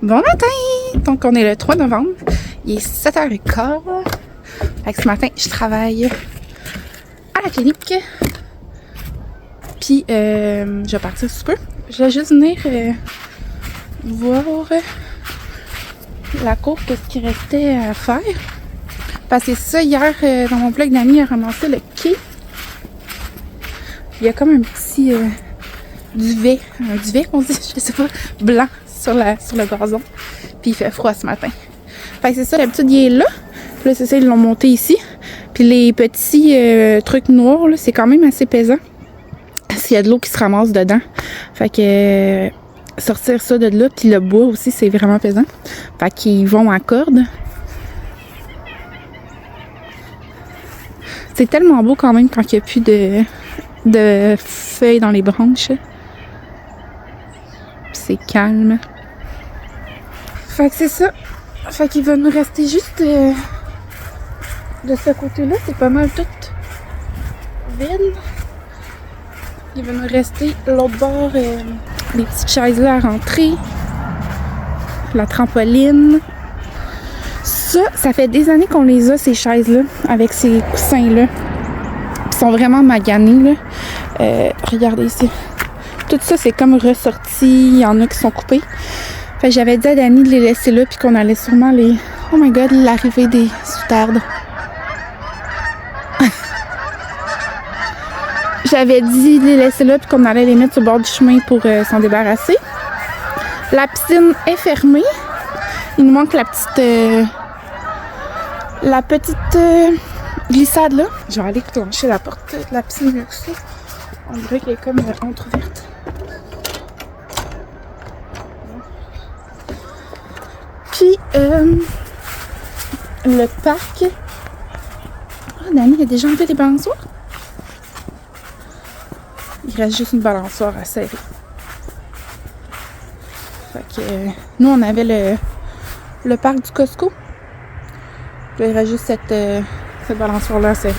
Bon matin! Donc, on est le 3 novembre. Il est 7h15. Fait que ce matin, je travaille à la clinique. Puis, je vais partir sous peu. Je vais juste venir voir la cour, qu'est-ce qui restait à faire. Parce que ça, hier, dans mon blog, Dani a ramassé le quai. Il y a comme un petit duvet qu'on dit, je sais pas, blanc sur le gazon. Puis il fait froid ce matin. Fait que c'est ça, d'habitude il est là. Puis là, c'est ça, ils l'ont monté ici. Puis les petits trucs noirs, là, c'est quand même assez pesant. Parce qu'il y a de l'eau qui se ramasse dedans. Fait que sortir ça de là, puis le bois aussi, c'est vraiment pesant. Fait qu'ils vont à corde. C'est tellement beau quand même quand il n'y a plus de feuilles dans les branches. C'est calme. Fait que c'est ça. Fait qu'il va nous rester juste de ce côté-là. C'est pas mal tout vide. Il va nous rester l'autre bord, les petites chaises là à rentrer. La trampoline. Ça fait des années qu'on les a, ces chaises-là, avec ces coussins-là. Ils sont vraiment maganés, là. Regardez ici. Tout ça, c'est comme ressorti. Il y en a qui sont coupés. Fait que j'avais dit à Dani de les laisser là, puis qu'on allait sûrement les... Oh my god, l'arrivée des soutardes. J'avais dit de les laisser là, puis qu'on allait les mettre sur le bord du chemin pour s'en débarrasser. La piscine est fermée. Il nous manque la petite glissade là. Je vais aller clencher la porte de la piscine aussi. On dirait qu'elle est comme entrouverte. Puis le parc. Oh, Dani, il a déjà enlevé les balançoires. Il reste juste une balançoire à serrer. Fait que nous on avait le parc du Costco. Puis là, il reste juste cette balançoire-là à serrer.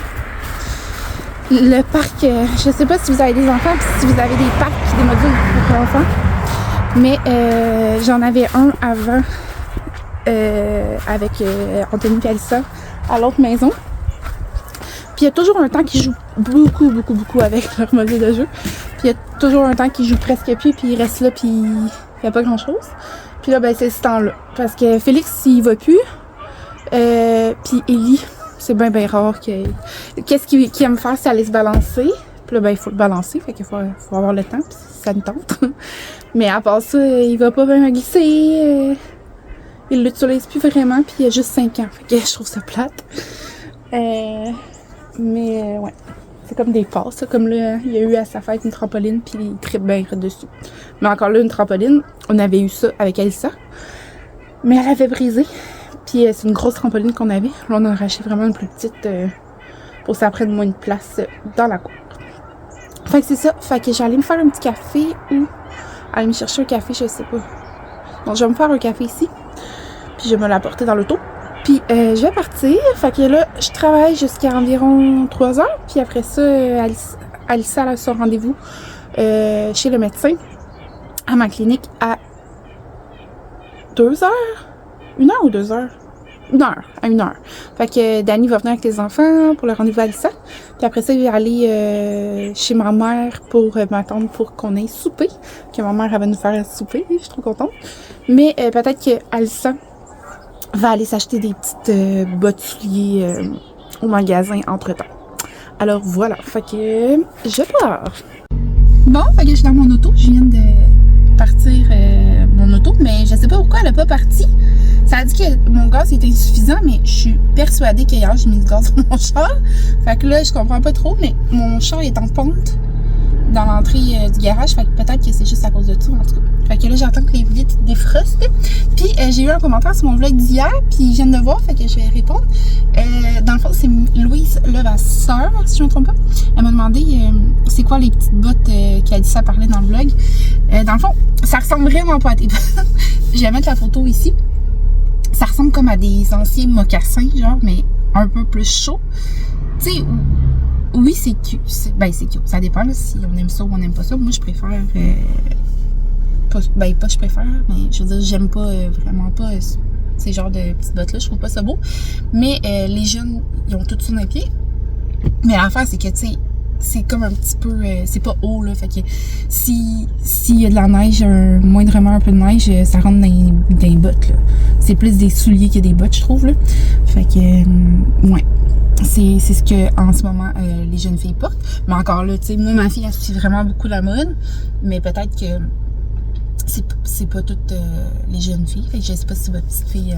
Le parc, je sais pas si vous avez des enfants, puis si vous avez des parcs, des modules pour enfants, mais j'en avais un avant avec Anthony et Alissa à l'autre maison. Puis il y a toujours un temps qu'ils jouent beaucoup avec leur module de jeu. Puis il y a toujours un temps qu'ils jouent presque plus, puis ils restent là, puis il n'y a pas grand-chose. Puis là, ben c'est ce temps-là. Parce que Félix, il va plus. Puis Ellie, c'est bien rare qu'est-ce qu'il aime faire, c'est aller se balancer. Puis là, ben il faut le balancer, fait qu'il faut avoir le temps, puis ça nous tente. Mais à part ça, il va pas bien glisser. Il l'utilise plus vraiment, puis il a juste 5 ans. Fait que je trouve ça plate. Mais ouais, c'est comme des passes. Comme là, il y a eu à sa fête une trampoline, puis il tripe bien dessus. Mais encore là, une trampoline, on avait eu ça avec Alissa. Mais elle avait brisé. Puis c'est une grosse trampoline qu'on avait. Là, on a arraché vraiment une plus petite pour que ça prenne moins de place dans la cour. Fait que c'est ça. Fait que j'allais me faire un petit café ou aller me chercher un café, je sais pas. Donc je vais me faire un café ici. Puis je vais me l'apporter dans l'auto. Puis je vais partir. Fait que là, je travaille jusqu'à environ 3 heures. Puis après ça, Alissa a son rendez-vous chez le médecin à ma clinique à 2 heures. 1 heure ou 2 heures? 1 heure, à 1 heure. Fait que Dani va venir avec les enfants pour le rendez-vous à Alissa. Puis après ça, il va aller chez ma mère pour m'attendre pour qu'on ait souper. Que ma mère elle va nous faire souper, je suis trop contente. Mais peut-être que Alissa va aller s'acheter des petites bottes souliers au magasin entre-temps. Alors voilà, fait que je pars. Bon, fait que je suis dans mon auto. Je viens de partir mon auto, mais je sais pas pourquoi elle a pas parti. Ça a dit que mon gaz était insuffisant, mais je suis persuadée qu'hier j'ai mis du gaz dans mon char. Fait que là, je comprends pas trop, mais mon char est en pente dans l'entrée du garage. Fait que peut-être que c'est juste à cause de ça, en tout cas. Fait que là, j'attends que les vitres défrostent. Puis j'ai eu un commentaire sur mon vlog d'hier, puis ils viennent de voir, fait que je vais répondre. Dans le fond, c'est Louise Levasseur, si je ne me trompe pas. Elle m'a demandé c'est quoi les petites bottes qu'elle dit ça parlait dans le vlog. Dans le fond, ça ressemble vraiment pas à tes bottes. Je vais mettre la photo ici. Ça ressemble comme à des anciens mocassins, genre, mais un peu plus chaud. Tu sais, oui, c'est cute. Ben, c'est cute. Ça dépend là, si on aime ça ou on n'aime pas ça. Moi, je préfère pas je préfère, mais je veux dire, j'aime pas, vraiment pas ces genres de petites bottes-là. Je trouve pas ça beau. Mais les jeunes, ils ont tout sur les pieds. Mais l'affaire, c'est que, tu sais, c'est comme un petit peu... c'est pas haut, là. Fait que s'il y a de la neige, moindrement un peu de neige, ça rentre dans les bottes, là. C'est plus des souliers que des bottes, je trouve, là. Fait que, ouais. C'est ce que, en ce moment, les jeunes filles portent. Mais encore là, tu sais, moi, ma fille, elle suit vraiment beaucoup la mode. Mais peut-être que c'est pas toutes les jeunes filles. Fait que je sais pas si votre petite fille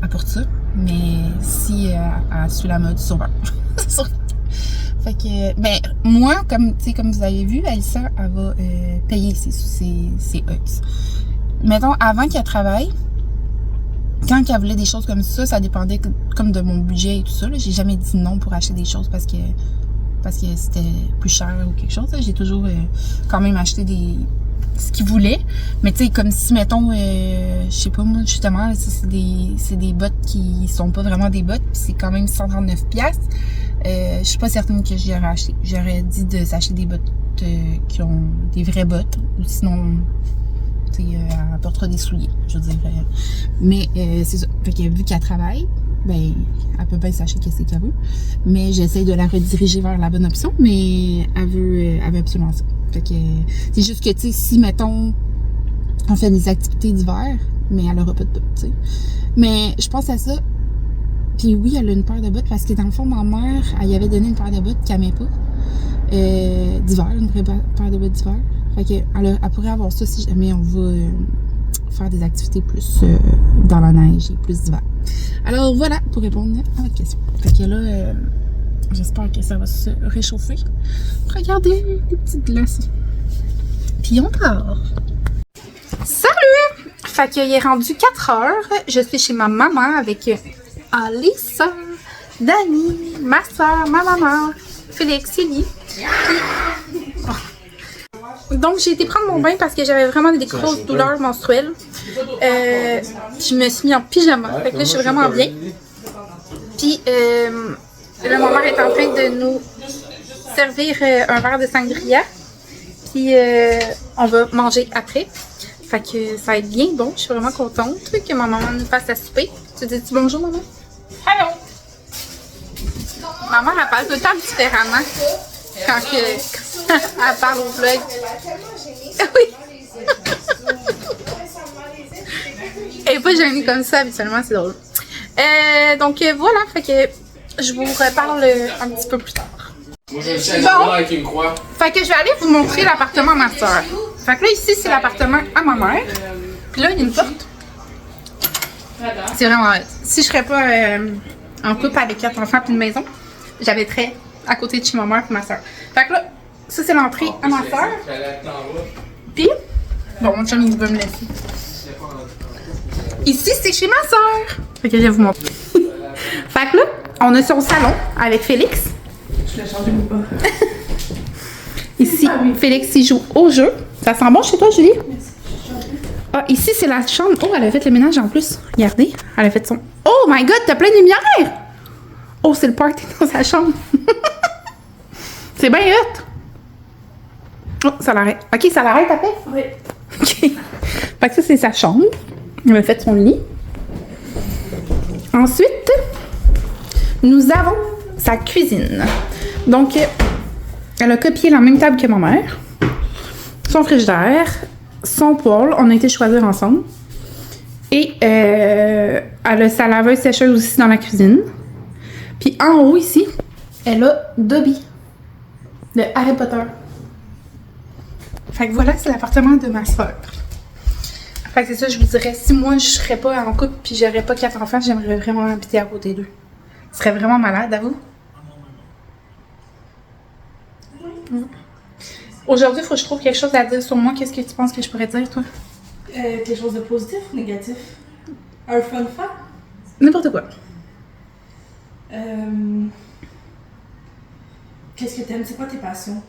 apporte ça. Mais si elle suit la mode, sûrement. Fait que, ben, moi, comme vous avez vu, Alyssa, elle va payer ses Hugs. Mettons, avant qu'elle travaille, quand elle voulait des choses comme ça dépendait comme de mon budget et tout ça. J'ai jamais dit non pour acheter des choses parce que c'était plus cher ou quelque chose. J'ai toujours quand même acheté ce qu'ils voulaient. Mais tu sais, comme si, mettons, je sais pas moi, justement, là, c'est des bottes qui sont pas vraiment des bottes, puis c'est quand même 139$. Je suis pas certaine que j'y aurais acheté. J'aurais dit de s'acheter des bottes qui ont des vraies bottes, ou sinon, tu sais, elle apportera des souliers, je veux dire. Mais c'est ça. Fait que vu qu'elle travaille, ben, elle peut bien s'acheter qu'est-ce qu'elle veut. Mais j'essaie de la rediriger vers la bonne option, mais elle veut absolument ça. Fait que c'est juste que, tu sais, si, mettons, on fait des activités d'hiver, mais elle aura pas de bottes, tu sais. Mais je pense à ça. Puis oui, elle a une paire de bottes parce que dans le fond, ma mère, elle y avait donné une paire de bottes qu'elle n'aimait pas. D'hiver, une vraie paire de bottes d'hiver. Fait que elle pourrait avoir ça si jamais on va faire des activités plus dans la neige et plus d'hiver. Alors voilà pour répondre à votre question. Fait que là, j'espère que ça va se réchauffer. Regardez les petites glaces. Puis on part. Salut! Fait qu'il est rendu 4 heures. Je suis chez ma maman avec Alyssa, Dani, ma soeur, ma maman, Félix, Célie. Donc, j'ai été prendre mon bain parce que j'avais vraiment des grosses douleurs menstruelles. Je me suis mis en pyjama. Fait que là, je suis vraiment bien. Puis, là, ma mère est en train de nous servir un verre de sangria. Puis, on va manger après. Fait que ça va être bien bon. Je suis vraiment contente que ma maman nous fasse à souper. Tu dis-tu bonjour, maman? Hello! Ma mère, elle parle tout le temps différemment quand elle parle au vlog. Oui! Elle n'est pas gênée comme ça, habituellement, c'est drôle. Donc voilà, fait que je vous reparle un petit peu plus tard. Moi, je suis avec une croix. Fait que je vais aller vous montrer l'appartement à ma soeur. Fait que là, ici, c'est l'appartement à ma mère. Puis là, il y a une porte. C'est vraiment... Si je serais pas en couple avec 4 enfants et une maison, j'habiterais à côté de chez ma mère et ma soeur. Fait que là, ça, c'est l'entrée à ma soeur. Puis, bon, mon chum, il veut me laisser. Ici, c'est chez ma soeur. Fait que je vais vous montrer. Fait que là, on a son salon avec Félix. Je l'ai changé ou pas? Ici, Félix, il joue au jeu. Ça sent bon chez toi, Julie? Ah, ici, c'est la chambre. Oh, elle a fait le ménage en plus. Regardez, elle a fait son... Oh my God, t'as plein de lumière! Oh, c'est le party dans sa chambre. C'est bien hot. Oh, ça l'arrête. OK, ça l'arrête après? Oui. OK. Fait que ça, c'est sa chambre. Elle a fait son lit. Ensuite, nous avons sa cuisine. Donc, elle a copié la même table que ma mère. Son frigidaire, son poêle, on a été choisir ensemble. Et elle a sa laveuse sécheuse aussi dans la cuisine. Puis en haut ici, elle a Dobby de Harry Potter. Fait que voilà, c'est l'appartement de ma soeur. Fait que c'est ça, je vous dirais, si moi je serais pas en couple puis j'aurais pas 4 enfants, j'aimerais vraiment habiter à côté d'eux. Ce serait vraiment malade, à vous. Aujourd'hui, il faut que je trouve quelque chose à dire sur moi. Qu'est-ce que tu penses que je pourrais dire, toi? Quelque chose de positif ou négatif? Un fun fact? N'importe quoi. Qu'est-ce que t'aimes? C'est quoi tes passions?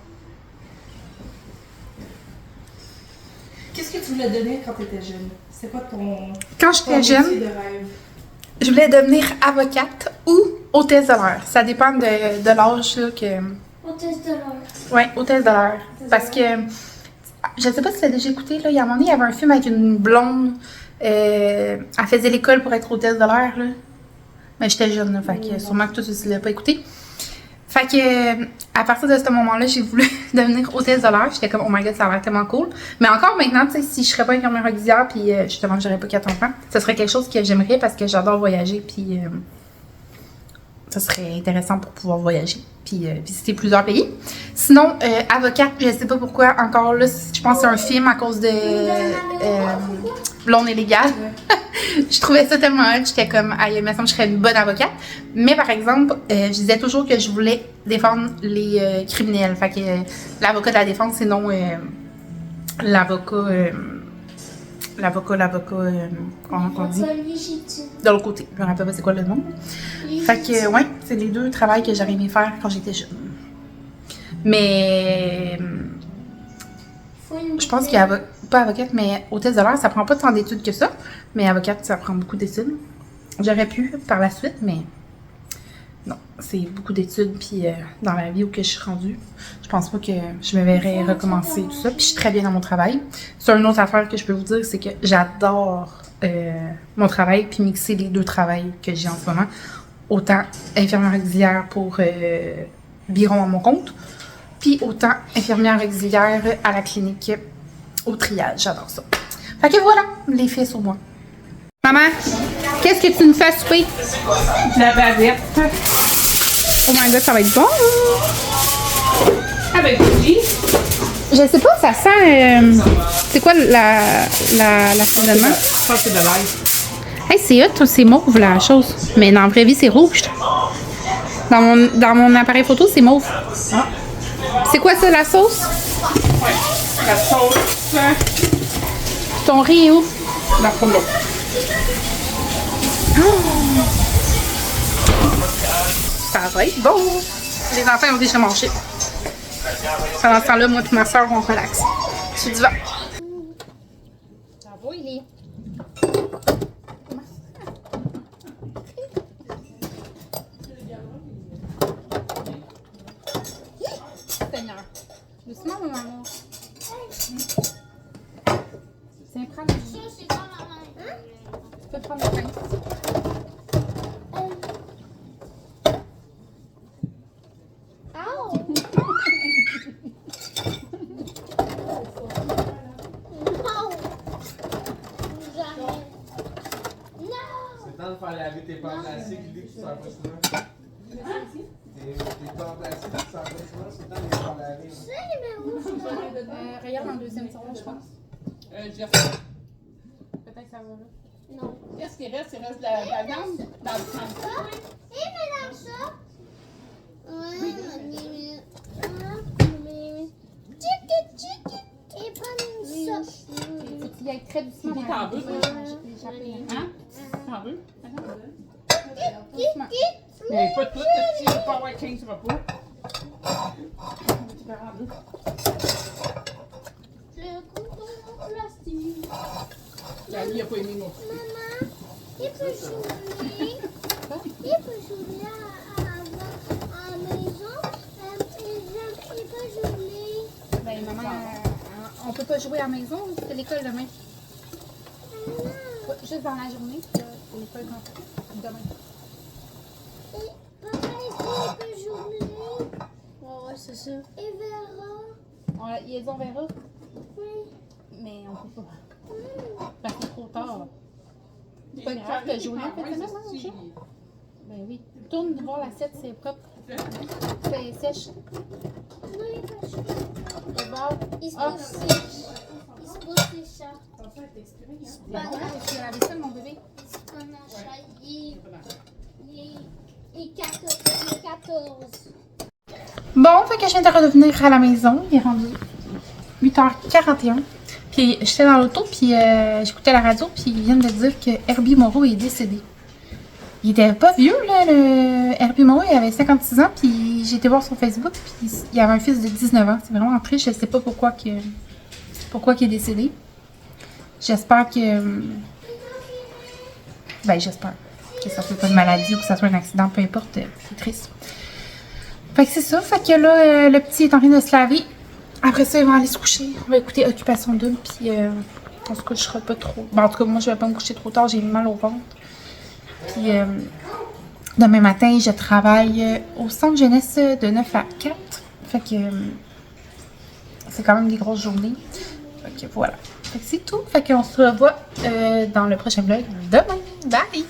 Qu'est-ce que tu voulais devenir quand t'étais jeune? C'est quoi ton... Quand j'étais jeune, métier de rêve? je voulais devenir avocate ou hôtesse de l'air. Ça dépend de l'âge là, que... Hôtesse de l'air. Ouais, hôtesse de l'air. Parce que Je sais pas si tu l'as déjà écouté, là. Il y a un moment donné, il y avait un film avec une blonde. Elle faisait l'école pour être hôtesse de l'air, là. Mais j'étais jeune, là. Fait que sûrement que toi, tu l'as pas écouté. Fait que, à partir de ce moment-là, j'ai voulu devenir hôtesse de l'air. J'étais comme, oh my god, ça a l'air tellement cool. Mais encore maintenant, tu sais, si je serais pas infirmière auxiliaire, puis justement, j'aurais pas 4 enfants, ce serait quelque chose que j'aimerais parce que j'adore voyager, puis ça serait intéressant pour pouvoir voyager, puis visiter plusieurs pays. Sinon, avocate, je sais pas pourquoi, encore là, je pense que c'est un film à cause de Blonde et légale. Je trouvais ça tellement hot, j'étais comme, ah, il me semble que je serais une bonne avocate. Mais par exemple, je disais toujours que je voulais défendre les criminels. Fait que l'avocat de la défense, c'est non l'avocat, comment on dit? De l'autre côté. Je me rappelle pas c'est quoi le nom. Fait que, ouais, c'est les deux travails que j'aurais aimé faire quand j'étais jeune. Mais je pense qu'il y a pas avocate, mais hôtesse de l'air, ça prend pas tant d'études que ça. Mais avocate, ça prend beaucoup d'études. J'aurais pu par la suite, mais non, c'est beaucoup d'études. Puis dans la vie où que je suis rendue, je pense pas que je me verrais recommencer tout ça. Puis je suis très bien dans mon travail. C'est une autre affaire que je peux vous dire, c'est que j'adore mon travail puis mixer les deux travails que j'ai en ce moment. Autant infirmière auxiliaire pour biron à mon compte, puis autant infirmière auxiliaire à la clinique au triage. J'adore ça. Fait que voilà, les faits sur moi. Maman, qu'est-ce que tu nous fais souper? La bavette. Oh my god, ça va être bon! Avec qui? Je sais pas, ça sent... c'est quoi l'assaisonnement? Je pense que c'est de l'ail. Hey, c'est hot, c'est mauve la chose. Mais dans la vraie vie, c'est rouge. Dans mon appareil photo, c'est mauve. Ah. C'est quoi ça, la sauce? Ouais. La sauce. Ton riz est où? La pomme. Ça va être bon! Les enfants ont déjà mangé. Pendant ce temps-là, moi et ma soeur, on relaxe. Tu dis va. Ça va, il est. Seigneur. Doucement, mon amour. Tiens, prends le jus. Tu peux prendre le pain. C'est temps de faire laver tes pans plastiques, Julie, que tu sors pas souvent. Tes pans plastiques, tu sors pas souvent, c'est temps de les faire laver. Regarde en deuxième tiroir, je pense. Peut-être Peut-être ça va là. Non. Qu'est-ce qui reste? Il reste de la viande dans le sang. Et madame ça? Ouais, et pas ça. Faut qu'il y aille très doucement. T'en veux, toi? Hein? T'en veux? Doucement. Mais pas tout, si tu veux pas avoir 15 repas. Le couteau en plastique. La vie a pas aimé mon fruit. Maman, il peut jouer. Il peut jouer à la maison. Il peut jouer. Ben, maman, on peut pas jouer à la maison, c'est l'école demain. Juste dans la journée, c'est l'école demain. Et papa, est-ce qu'il peut jouer? Ouais, c'est ça. Et Vera? Ils ont verra, Oui. mais on peut pas. Parce que c'est trop tard. C'est pas grave de jouer un peu de ça? Ben oui. Tourne voir l'assiette, c'est propre. C'est sèche. Non, il peut jouer. Le bord. Il se Ah. pose ses chats. Tu as lavé ça, mon bébé? Il se prend un chat. Il est 14. Bon, fait que je viens de revenir à la maison. Il est rendu 8h41. Puis j'étais dans l'auto, puis j'écoutais la radio, puis ils viennent de dire que Herbie Moreau est décédé. Il était pas vieux, là, le Herbie Moreau, il avait 56 ans, puis j'ai été voir sur Facebook, puis il avait un fils de 19 ans. C'est vraiment triste, je sais pas pourquoi il est décédé. J'espère que... Ben, j'espère que ça soit pas une maladie ou que ça soit un accident, peu importe, c'est triste. Fait que c'est ça, fait que là, le petit est en train de se laver. Après ça, ils vont aller se coucher. On va écouter Occupation Double, puis on se couchera pas trop. Bon, en tout cas, moi, je vais pas me coucher trop tard, j'ai mal au ventre. Puis demain matin, je travaille au centre jeunesse de 9 à 4. Fait que c'est quand même des grosses journées. Fait que voilà. Fait que c'est tout. Fait qu'on se revoit dans le prochain vlog demain. Bye!